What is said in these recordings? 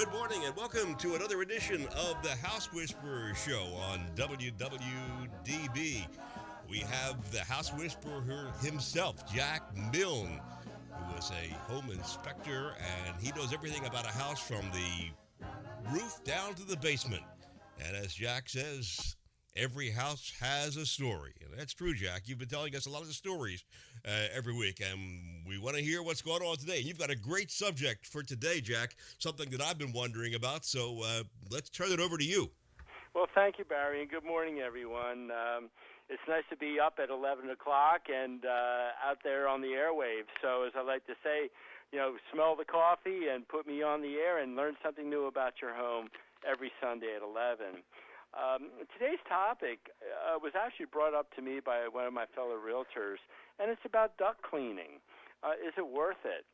good morning, and welcome to another edition of the House Whisperer Show on WWDB. We have the House Whisperer himself, Jack Milne, who is a home inspector, and he knows everything about a house from the roof down to the basement. And as Jack says, every house has a story. And that's true, Jack. You've been telling us a lot of the stories every week, and we want to hear what's going on today. You've got a great subject for today, Jack, something that I've been wondering about, so let's turn it over to you. Well, thank you, Barry, and good morning, everyone. It's nice to be up at 11 o'clock and out there on the airwaves. So as I like to say, smell the coffee and put me on the air and learn something new about your home every Sunday at 11. Today's topic was actually brought up to me by one of my fellow realtors, and it's about duct cleaning. Is it worth it?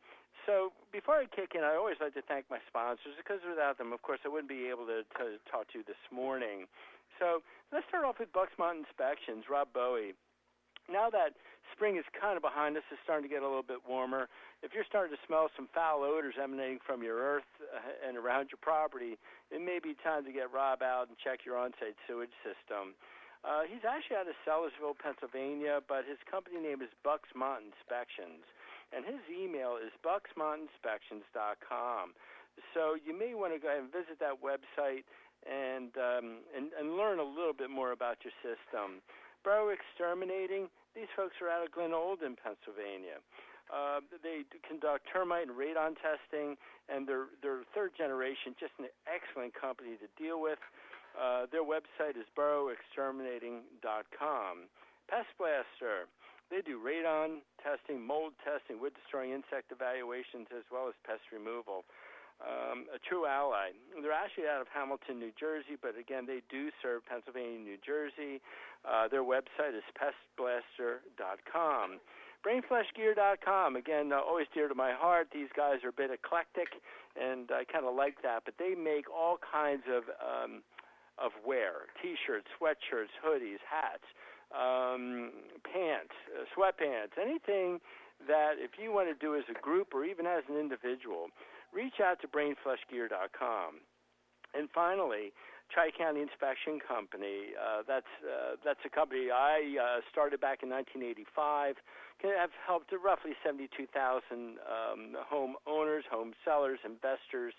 So before I kick in, I always like to thank my sponsors, because without them, of course, I wouldn't be able to talk to you this morning. So let's start off with Bucksmont Inspections, Rob Bowie. Now that spring is kind of behind us, it's starting to get a little bit warmer. If you're starting to smell some foul odors emanating from your earth and around your property, it may be time to get Rob out and check your on-site sewage system. He's actually out of Sellersville, Pennsylvania, but his company name is Bucksmont Inspections, and his email is bucksmontinspections.com. So you may want to go ahead and visit that website and learn a little bit more about your system. Burrow Exterminating, these folks are out of Glen Olden, Pennsylvania. They conduct termite and radon testing, and they're third generation, just an excellent company to deal with. Their website is burrowexterminating.com. Pest Blaster, they do radon testing, mold testing, wood-destroying insect evaluations, as well as pest removal. A true ally. They're actually out of Hamilton, New Jersey, but again, they do serve Pennsylvania and New Jersey. Their website is pestblaster.com. Brainfleshgear.com, again, always dear to my heart. These guys are a bit eclectic, and I kind of like that, but they make all kinds of wear, T-shirts, sweatshirts, hoodies, hats, pants, sweatpants, anything that if you want to do as a group or even as an individual, reach out to brainfleshgear.com. And finally, Tri-County Inspection Company. That's a company I started back in 1985. I've helped roughly 72,000 home owners, home sellers, investors,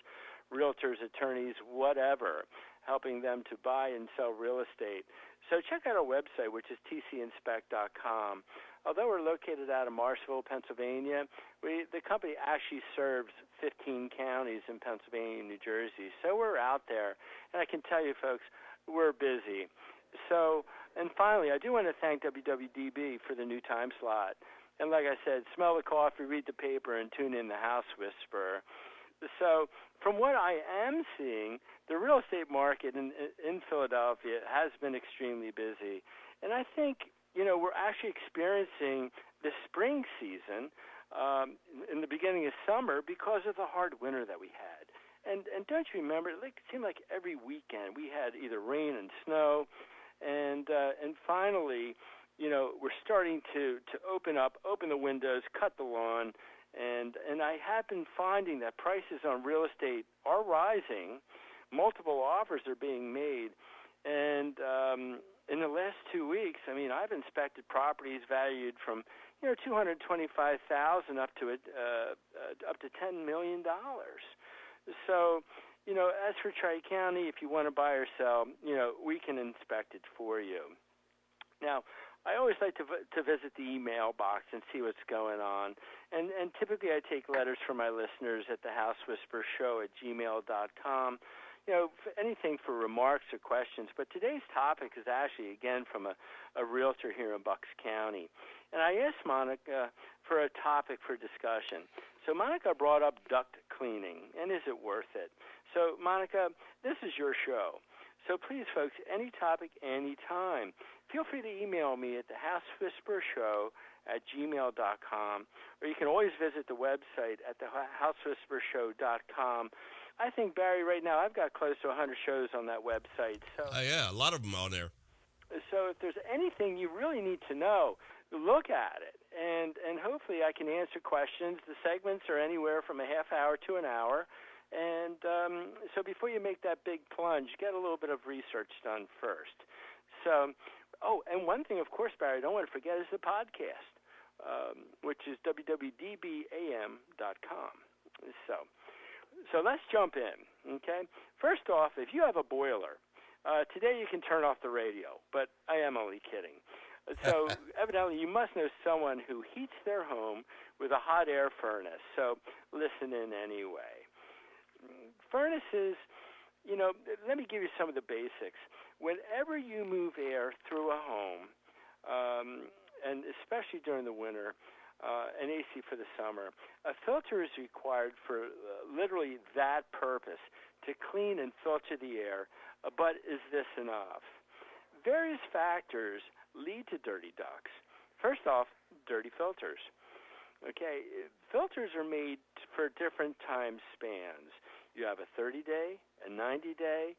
realtors, attorneys, whatever, helping them to buy and sell real estate. So check out our website, which is tcinspect.com. Although we're located out of Marshville, Pennsylvania, the company actually serves 15 counties in Pennsylvania and New Jersey. So we're out there, and I can tell you, folks, we're busy. So, and finally, I do want to thank WWDB for the new time slot. And like I said, smell the coffee, read the paper, and tune in the House Whisperer. So from what I am seeing, the real estate market in Philadelphia has been extremely busy. And I think, we're actually experiencing the spring season in the beginning of summer because of the hard winter that we had. And don't you remember, it seemed like every weekend we had either rain and snow. And finally, we're starting to open the windows, cut the lawn. And I have been finding that prices on real estate are rising. Multiple offers are being made. And in the last 2 weeks, I've inspected properties valued from, $225,000 up to $10 million. So, as for Tri-County, if you want to buy or sell, we can inspect it for you. Now, I always like to visit the email box and see what's going on. And typically I take letters from my listeners at thehousewhispershow@gmail.com. Anything for remarks or questions. But today's topic is actually, again, from a realtor here in Bucks County. And I asked Monica for a topic for discussion. So Monica brought up duct cleaning, and is it worth it? So, Monica, this is your show. So please, folks, any topic, any time, feel free to email me at thehousewhispershow@gmail.com, or you can always visit the website at thehousewhispershow.com. I think, Barry, right now I've got close to 100 shows on that website. So, yeah, a lot of them on there. So if there's anything you really need to know, look at it, and hopefully I can answer questions. The segments are anywhere from a half hour to an hour, And so before you make that big plunge, get a little bit of research done first. So, and one thing, of course, Barry, I don't want to forget is the podcast, which is www.dbam.com. So let's jump in, okay? First off, if you have a boiler, today you can turn off the radio, but I am only kidding. So evidently you must know someone who heats their home with a hot air furnace, so listen in anyway. Furnaces, let me give you some of the basics. Whenever you move air through a home, and especially during the winter, and AC for the summer, a filter is required for literally that purpose, to clean and filter the air. But is this enough? Various factors lead to dirty ducts. First off, dirty filters. Okay, filters are made for different time spans. You have a 30-day, a 90-day,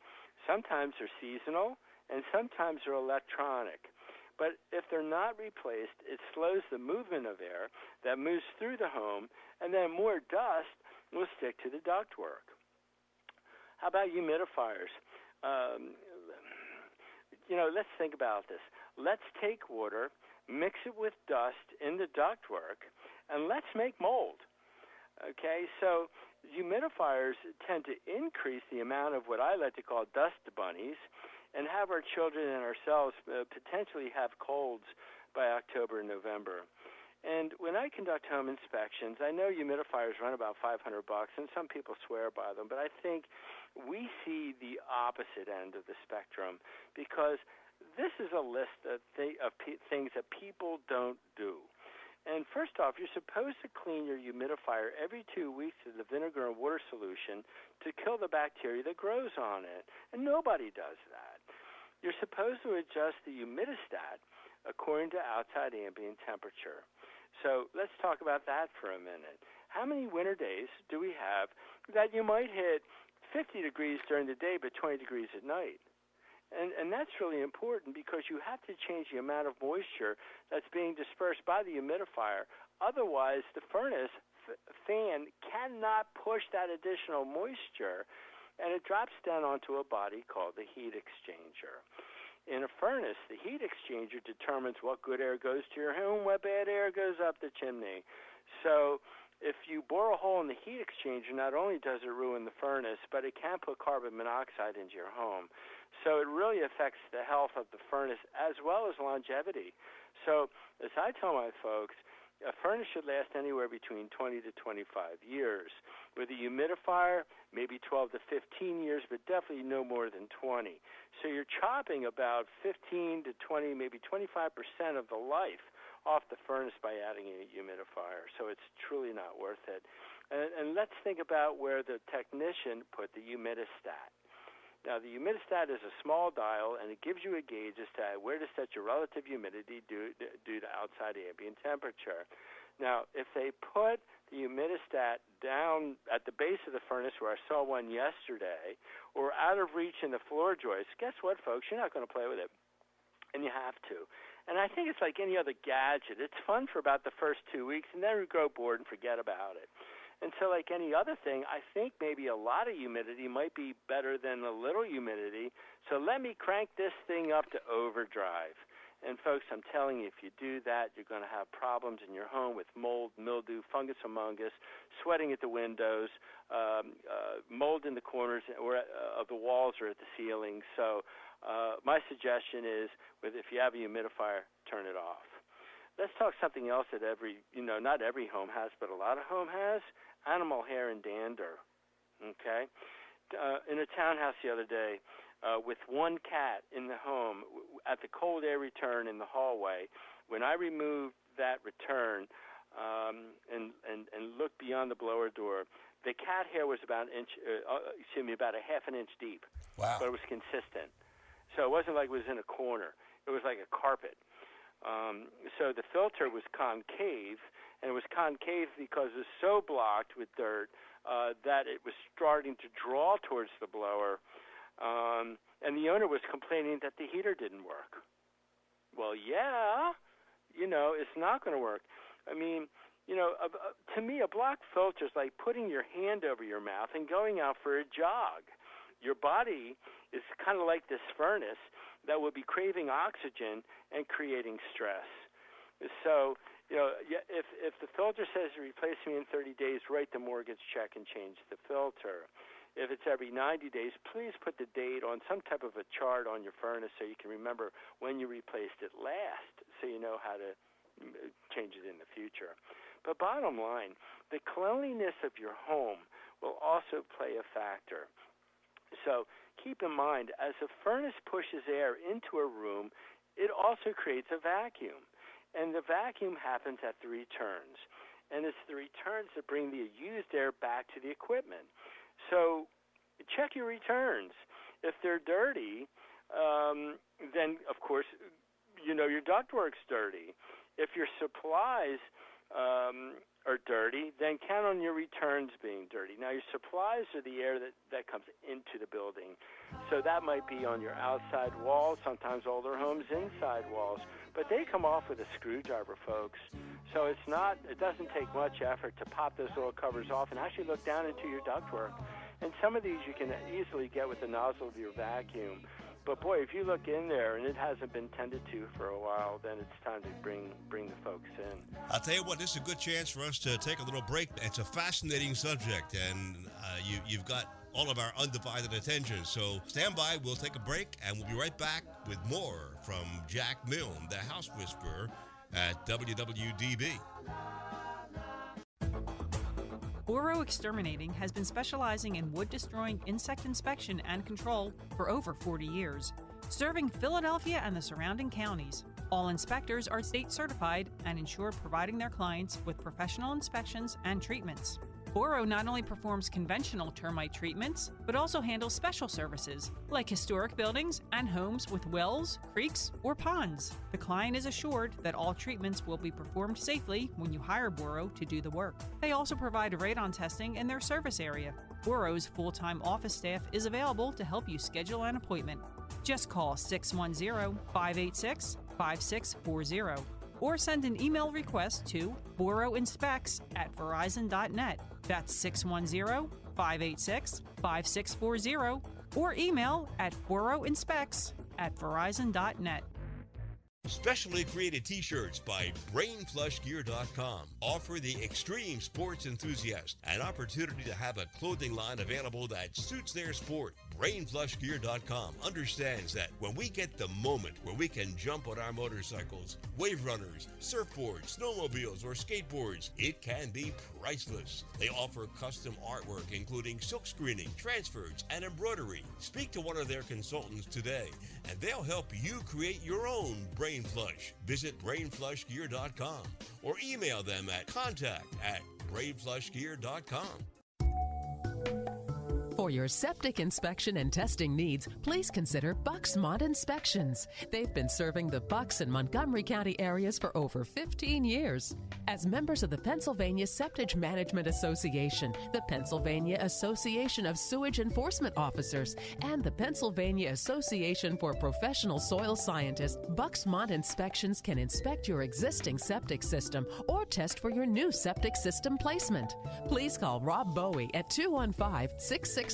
sometimes they're seasonal, and sometimes they're electronic. But if they're not replaced, it slows the movement of air that moves through the home, and then more dust will stick to the ductwork. How about humidifiers? Let's think about this. Let's take water, mix it with dust in the ductwork, and let's make mold. Okay, so humidifiers tend to increase the amount of what I like to call dust bunnies, and have our children and ourselves potentially have colds by October and November. And when I conduct home inspections, I know humidifiers run about $500, and some people swear by them, but I think we see the opposite end of the spectrum, because this is a list of things that people don't do. And first off, you're supposed to clean your humidifier every 2 weeks with the vinegar and water solution to kill the bacteria that grows on it, and nobody does that. You're supposed to adjust the humidistat according to outside ambient temperature. So let's talk about that for a minute. How many winter days do we have that you might hit 50 degrees during the day but 20 degrees at night? And that's really important, because you have to change the amount of moisture that's being dispersed by the humidifier. Otherwise, the furnace fan cannot push that additional moisture, and it drops down onto a body called the heat exchanger. In a furnace, the heat exchanger determines what good air goes to your home, what bad air goes up the chimney. So if you bore a hole in the heat exchanger, not only does it ruin the furnace, but it can put carbon monoxide into your home. So it really affects the health of the furnace as well as longevity. So as I tell my folks, a furnace should last anywhere between 20 to 25 years. With a humidifier, maybe 12 to 15 years, but definitely no more than 20. So you're chopping about 15 to 20, maybe 25% of the life off the furnace by adding a humidifier. So it's truly not worth it. And let's think about where the technician put the humidistat. Now, the humidistat is a small dial, and it gives you a gauge as to where to set your relative humidity due to outside ambient temperature. Now, if they put the humidistat down at the base of the furnace, where I saw one yesterday, or out of reach in the floor joist, guess what, folks? You're not going to play with it, and you have to. And I think it's like any other gadget. It's fun for about the first 2 weeks, and then we grow bored and forget about it. And so like any other thing, I think maybe a lot of humidity might be better than a little humidity. So let me crank this thing up to overdrive. And folks, I'm telling you, if you do that, you're going to have problems in your home with mold, mildew, fungus amongus, sweating at the windows, mold in the corners or of the walls or at the ceiling. So my suggestion is, if you have a humidifier, turn it off. Let's talk something else that not every home has, but a lot of home has: animal hair and dander. Okay? In a townhouse the other day, with one cat in the home, at the cold air return in the hallway, when I removed that return and looked beyond the blower door, the cat hair was about a half an inch deep. Wow. But it was consistent. So it wasn't like it was in a corner. It was like a carpet. So the filter was concave, and it was concave because it was so blocked with dirt that it was starting to draw towards the blower, and the owner was complaining that the heater didn't work. Well, yeah, it's not going to work. I mean, To me, a blocked filter is like putting your hand over your mouth and going out for a jog. Your body is kind of like this furnace that will be craving oxygen and creating stress. So, if the filter says replace me in 30 days, write the mortgage check and change the filter. If it's every 90 days, please put the date on some type of a chart on your furnace so you can remember when you replaced it last, so you know how to change it in the future. But bottom line, the cleanliness of your home will also play a factor. So keep in mind, as a furnace pushes air into a room, it also creates a vacuum. And the vacuum happens at the returns. And it's the returns that bring the used air back to the equipment. So check your returns. If they're dirty, then, of course, your ductwork's dirty. If your supplies are dirty, then count on your returns being dirty. Now, your supplies are the air that comes into the building. So that might be on your outside walls, sometimes older homes' inside walls. But they come off with a screwdriver, folks. So it doesn't take much effort to pop those little covers off and actually look down into your ductwork. And some of these you can easily get with the nozzle of your vacuum. But boy, if you look in there and it hasn't been tended to for a while, then it's time to bring the folks in. I'll tell you what, this is a good chance for us to take a little break. It's a fascinating subject, and you've got all of our undivided attention. So stand by, we'll take a break, and we'll be right back with more from Jack Milne, the House Whisperer at WWDB. Boro Exterminating has been specializing in wood-destroying insect inspection and control for over 40 years, serving Philadelphia and the surrounding counties. All inspectors are state certified and ensure providing their clients with professional inspections and treatments. Boro not only performs conventional termite treatments, but also handles special services like historic buildings and homes with wells, creeks, or ponds. The client is assured that all treatments will be performed safely when you hire Boro to do the work. They also provide radon testing in their service area. Boro's full-time office staff is available to help you schedule an appointment. Just call 610-586-5640 or send an email request to boroinspects@verizon.net. That's 610-586-5640 or email at boroinspects@verizon.net. Specially created t-shirts by BrainFlushGear.com offer the extreme sports enthusiast an opportunity to have a clothing line available that suits their sport. BrainFlushGear.com understands that when we get the moment where we can jump on our motorcycles, wave runners, surfboards, snowmobiles, or skateboards, it can be priceless. They offer custom artwork including silk screening, transfers, and embroidery. Speak to one of their consultants today and they'll help you create your own Brain Flush. Visit BrainFlushGear.com or email them at contact@BrainFlushGear.com. For your septic inspection and testing needs, please consider Bucksmont Inspections. They've been serving the Bucks and Montgomery County areas for over 15 years. As members of the Pennsylvania Septic Management Association, the Pennsylvania Association of Sewage Enforcement Officers, and the Pennsylvania Association for Professional Soil Scientists, Bucksmont Inspections can inspect your existing septic system or test for your new septic system placement. Please call Rob Bowie at 215-669-4213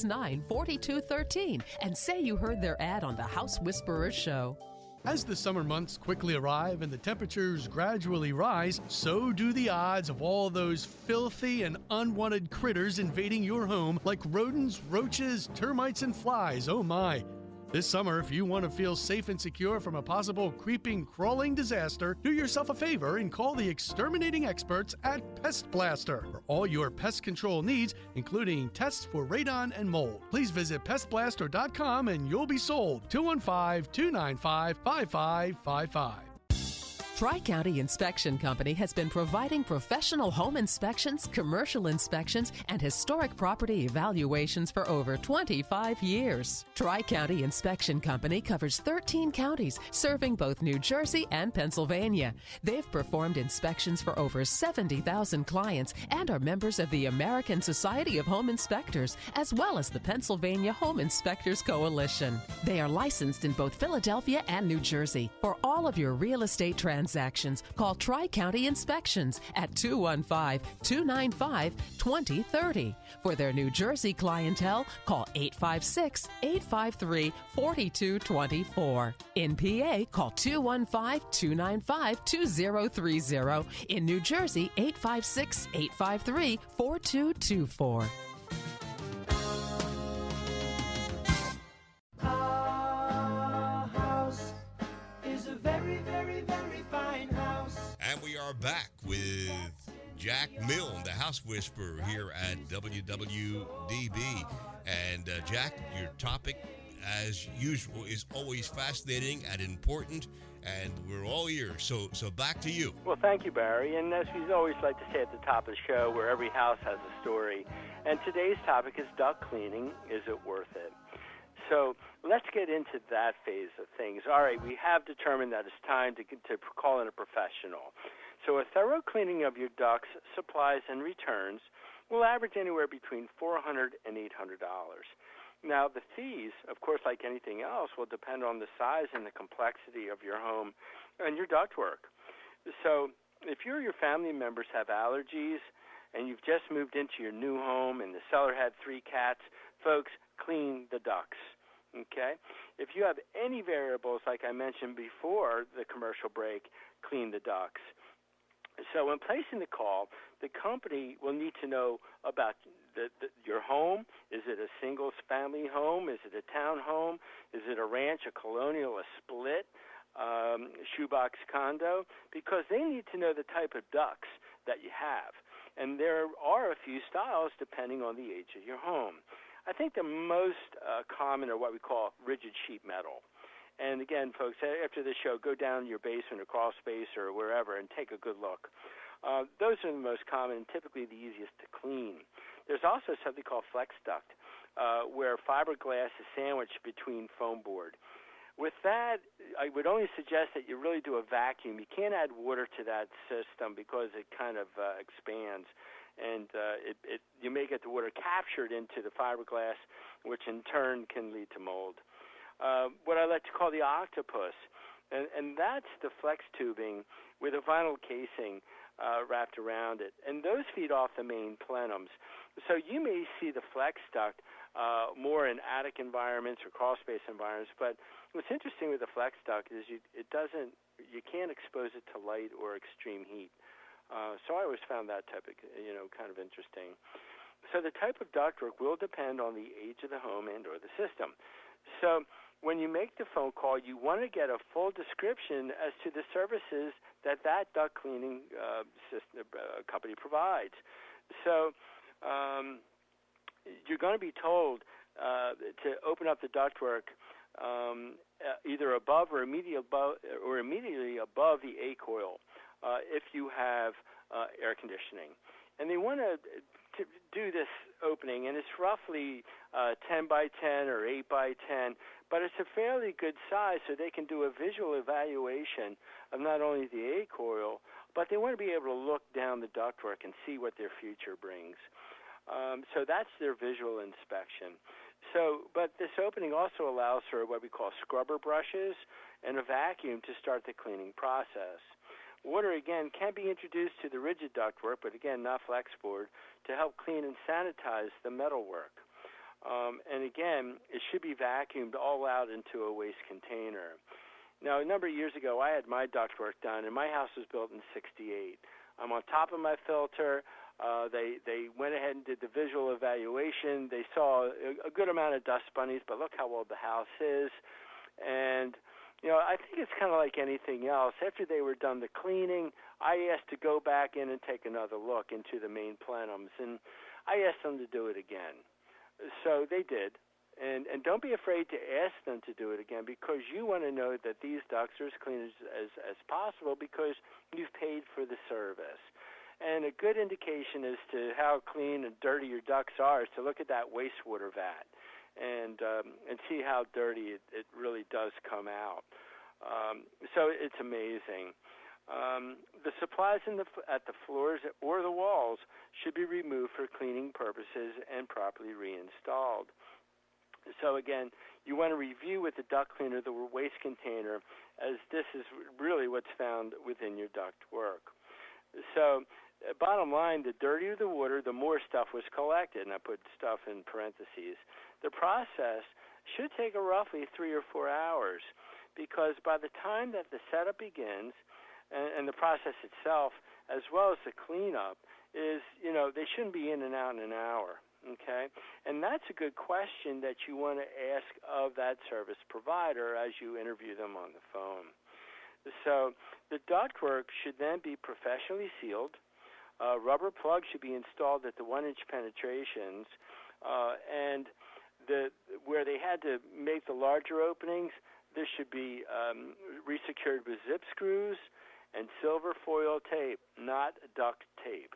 and say you heard their ad on the House Whisperers show. As the summer months quickly arrive and the temperatures gradually rise, so do the odds of all those filthy and unwanted critters invading your home like rodents, roaches, termites, and flies. Oh my! This summer, if you want to feel safe and secure from a possible creeping, crawling disaster, do yourself a favor and call the exterminating experts at Pest Blaster for all your pest control needs, including tests for radon and mold. Please visit pestblaster.com and you'll be sold. 215-295-5555. Tri-County Inspection Company has been providing professional home inspections, commercial inspections, and historic property evaluations for over 25 years. Tri-County Inspection Company covers 13 counties, serving both New Jersey and Pennsylvania. They've performed inspections for over 70,000 clients and are members of the American Society of Home Inspectors, as well as the Pennsylvania Home Inspectors Coalition. They are licensed in both Philadelphia and New Jersey. For all of your real estate transactions, transactions, call Tri-County Inspections at 215-295-2030. For their New Jersey clientele, call 856-853-4224. In PA, call 215-295-2030. In New Jersey, 856-853-4224. And we are back with Jack Milne, the House Whisperer, here at WWDB. And Jack, your topic, as usual, is always fascinating and important, and we're all ears. So back to you. Well, thank you, Barry. And as we always like to say at the top of the show, where every house has a story. And today's topic is duct cleaning. Is it worth it? So let's get into that phase of things. All right, we have determined that it's time to call in a professional. So a thorough cleaning of your ducts, supplies, and returns will average anywhere between $400 and $800. Now, the fees, of course, like anything else, will depend on the size and the complexity of your home and your ductwork. So if you or your family members have allergies and you've just moved into your new home and the cellar had 3 cats, folks, clean the ducts. Okay? If you have any variables, like I mentioned before the commercial break, clean the ducts. So when placing the call, the company will need to know about your home. Is it a single-family home? Is it a town home? Is it a ranch, a colonial, a split, shoebox condo? Because they need to know the type of ducts that you have. And there are a few styles depending on the age of your home. I think the most common are what we call rigid sheet metal. And again, folks, after the show, go down to your basement or crawl space or wherever and take a good look. Those are the most common and typically the easiest to clean. There's also something called flex duct, where fiberglass is sandwiched between foam board. With that, I would only suggest that you really do a vacuum. You can't add water to that system because it kind of expands. And you may get the water captured into the fiberglass, which in turn can lead to mold. What I like to call the octopus, and that's the flex tubing with a vinyl casing wrapped around it. And those feed off the main plenums. So you may see the flex duct more in attic environments or crawl space environments. But what's interesting with the flex duct is you can't expose it to light or extreme heat. So I always found that type of, kind of interesting. So the type of ductwork will depend on the age of the home and or the system. So when you make the phone call, you want to get a full description as to the services that duct cleaning system, company provides. So you're going to be told to open up the ductwork either above or immediately above the A coil. If you have air conditioning. And they want to do this opening, and it's roughly 10 by 10 or 8 by 10, but it's a fairly good size so they can do a visual evaluation of not only the A coil, but they want to be able to look down the ductwork and see what their future brings. So that's their visual inspection. But this opening also allows for what we call scrubber brushes and a vacuum to start the cleaning process. Water, again, can be introduced to the rigid ductwork, but again, not flexboard, to help clean and sanitize the metalwork. And again, it should be vacuumed all out into a waste container. Now, a number of years ago, I had my ductwork done, and my house was built in '68. I'm on top of my filter. They went ahead and did the visual evaluation. They saw a good amount of dust bunnies, but look how old the house is. And I think it's kind of like anything else. After they were done the cleaning, I asked to go back in and take another look into the main plenums, and I asked them to do it again. So they did. And don't be afraid to ask them to do it again, because you want to know that these ducts are as clean as possible because you've paid for the service. And a good indication as to how clean and dirty your ducts are is to look at that wastewater vat and see how dirty it really does come out. So it's amazing. The supplies at the floors or the walls should be removed for cleaning purposes and properly reinstalled. So again, you want to review with the duct cleaner the waste container, as this is really what's found within your duct work. So bottom line, the dirtier the water, the more stuff was collected, and I put stuff in parentheses. The process should take roughly 3 or 4 hours, because by the time that the setup begins and the process itself, as well as the cleanup, is, they shouldn't be in and out in an hour, okay? And that's a good question that you want to ask of that service provider as you interview them on the phone. So the ductwork should then be professionally sealed. Rubber plugs should be installed at the 1-inch penetrations, and where they had to make the larger openings, this should be resecured with zip screws and silver foil tape, not duct tape.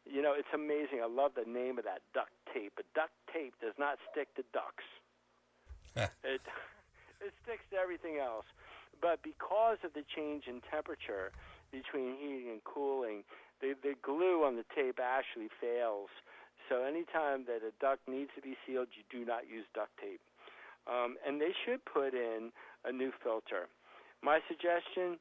It's amazing. I love the name of that, duct tape. But duct tape does not stick to ducks. It sticks to everything else. But because of the change in temperature between heating and cooling, the glue on the tape actually fails. So anytime that a duct needs to be sealed, you do not use duct tape. And they should put in a new filter. My suggestion,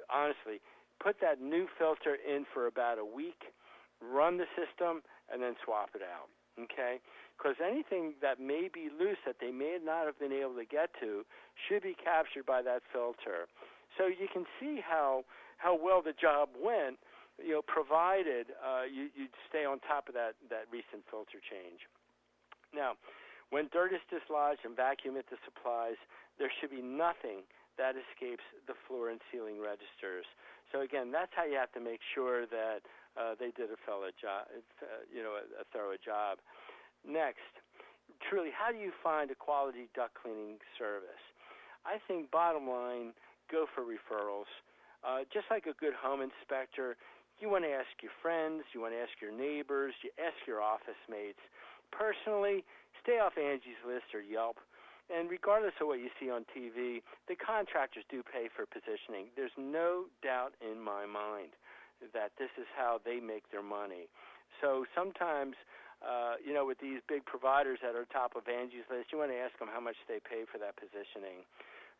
honestly, put that new filter in for about a week, run the system, and then swap it out, okay? Because anything that may be loose that they may not have been able to get to should be captured by that filter. So you can see how well the job went, provided you'd stay on top of that recent filter change. Now, when dirt is dislodged and vacuum into supplies, there should be nothing that escapes the floor and ceiling registers. So again, that's how you have to make sure that they did a thorough job. Next, truly, how do you find a quality duct cleaning service? I think bottom line, go for referrals. Just like a good home inspector, you want to ask your friends, you want to ask your neighbors, you ask your office mates. Personally, stay off Angie's List or Yelp. And regardless of what you see on TV, the contractors do pay for positioning. There's no doubt in my mind that this is how they make their money. So sometimes, with these big providers that are top of Angie's List, you want to ask them how much they pay for that positioning.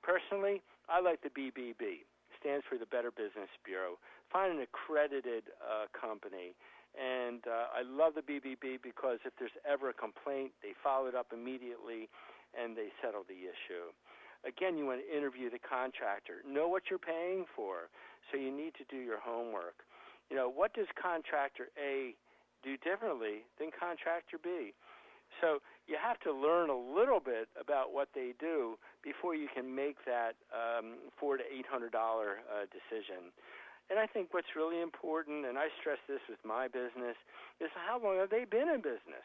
Personally, I like the BBB. Stands for the Better Business Bureau. Find an accredited company. And I love the BBB because if there's ever a complaint, they follow it up immediately and they settle the issue. Again, you want to interview the contractor. Know what you're paying for, so you need to do your homework. What does contractor A do differently than contractor B? So you have to learn a little bit about what they do before you can make that $400 to $800 decision. And I think what's really important, and I stress this with my business, is how long have they been in business,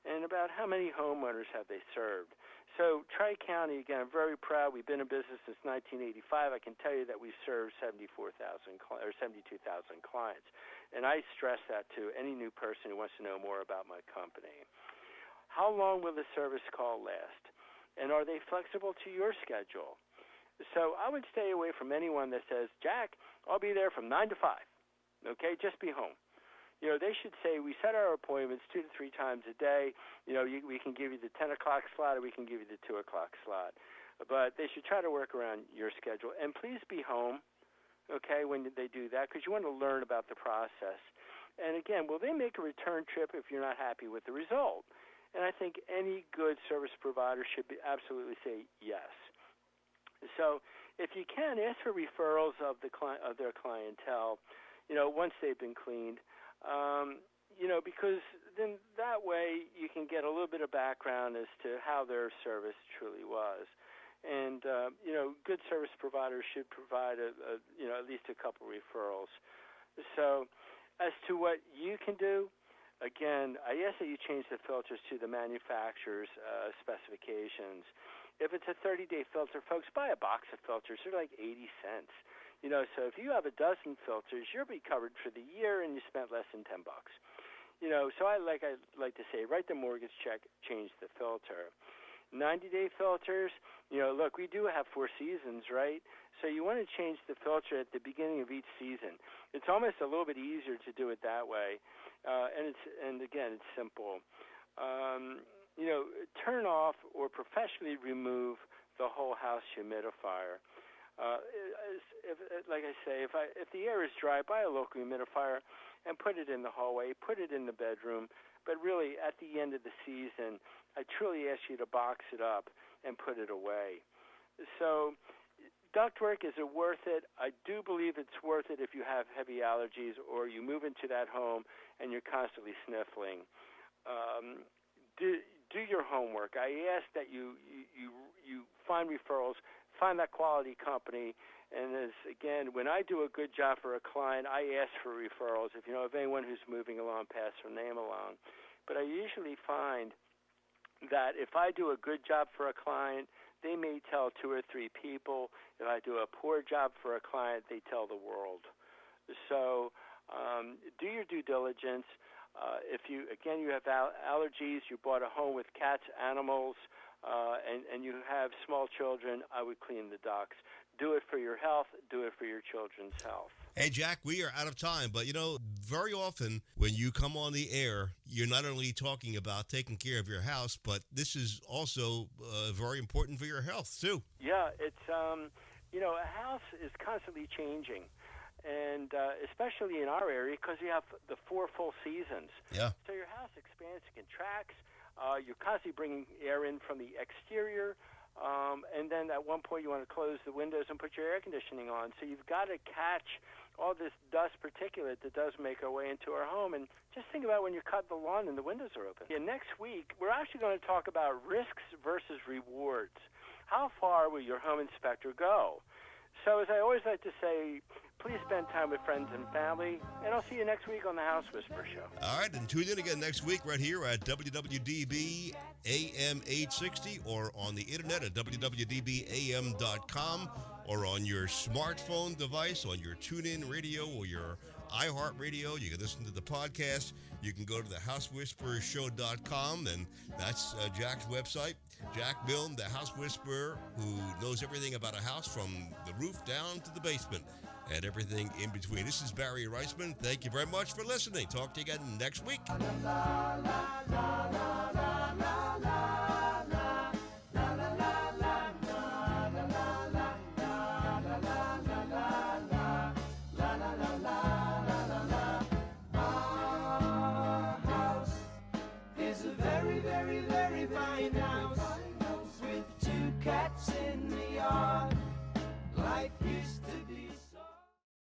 and about how many homeowners have they served. So Tri-County, again, I'm very proud. We've been in business since 1985. I can tell you that we've served 72,000 clients. And I stress that to any new person who wants to know more about my company. How long will the service call last? And are they flexible to your schedule? So I would stay away from anyone that says, Jack, I'll be there from 9 to 5. Okay, just be home. They should say, we set our appointments 2 to 3 times a day. We can give you the 10 o'clock slot or we can give you the 2 o'clock slot. But they should try to work around your schedule. And please be home, okay, when they do that, because you want to learn about the process. And again, will they make a return trip if you're not happy with the result? And I think any good service provider should absolutely say yes. So if you can, ask for referrals of their clientele, once they've been cleaned. Because then that way you can get a little bit of background as to how their service truly was. And, good service providers should provide, at least a couple referrals. So as to what you can do, again, I ask that you change the filters to the manufacturer's specifications. If it's a 30-day filter, folks, buy a box of filters. They're like 80 cents. So if you have a dozen filters, you'll be covered for the year and you spent less than $10. So I like to say, write the mortgage check, change the filter. 90-day filters, look, we do have 4 seasons, right? So you want to change the filter at the beginning of each season. It's almost a little bit easier to do it that way. And again, it's simple. turn off or professionally remove the whole house humidifier. Like I say, if the air is dry, buy a local humidifier and put it in the hallway, put it in the bedroom. But really, at the end of the season, I truly ask you to box it up and put it away. So, ductwork, is it worth it? I do believe it's worth it if you have heavy allergies or you move into that home and you're constantly sniffling. Do your homework. I ask that you find referrals, find that quality company. And again, when I do a good job for a client, I ask for referrals. If you know of anyone who's moving along, pass their name along. But I usually find that if I do a good job for a client, they may tell 2 or 3 people. If I do a poor job for a client, they tell the world. So do your due diligence. If you have allergies, you bought a home with cats, animals, and you have small children, I would clean the ducts. Do it for your health. Do it for your children's health. Hey, Jack, we are out of time, but very often when you come on the air, you're not only talking about taking care of your house, but this is also very important for your health, too. Yeah, it's, a house is constantly changing, and especially in our area because you have the 4 full seasons. Yeah. So your house expands and contracts. You're constantly bringing air in from the exterior. And then at one point you want to close the windows and put your air conditioning on. So you've got to catch all this dust particulate that does make our way into our home. And just think about when you cut the lawn and the windows are open. Yeah, next week, we're actually going to talk about risks versus rewards. How far will your home inspector go? So as I always like to say, please spend time with friends and family, and I'll see you next week on the House Whisperer Show. All right, and tune in again next week right here at WWDB AM 860 or on the internet at www.dbam.com or on your smartphone device, on your TuneIn radio or your iHeart Radio. You can listen to the podcast. You can go to the housewhisperershow.com, and that's Jack's website. Jack Milne, the House Whisperer, who knows everything about a house from the roof down to the basement and everything in between. This is Barry Reisman. Thank you very much for listening. Talk to you again next week.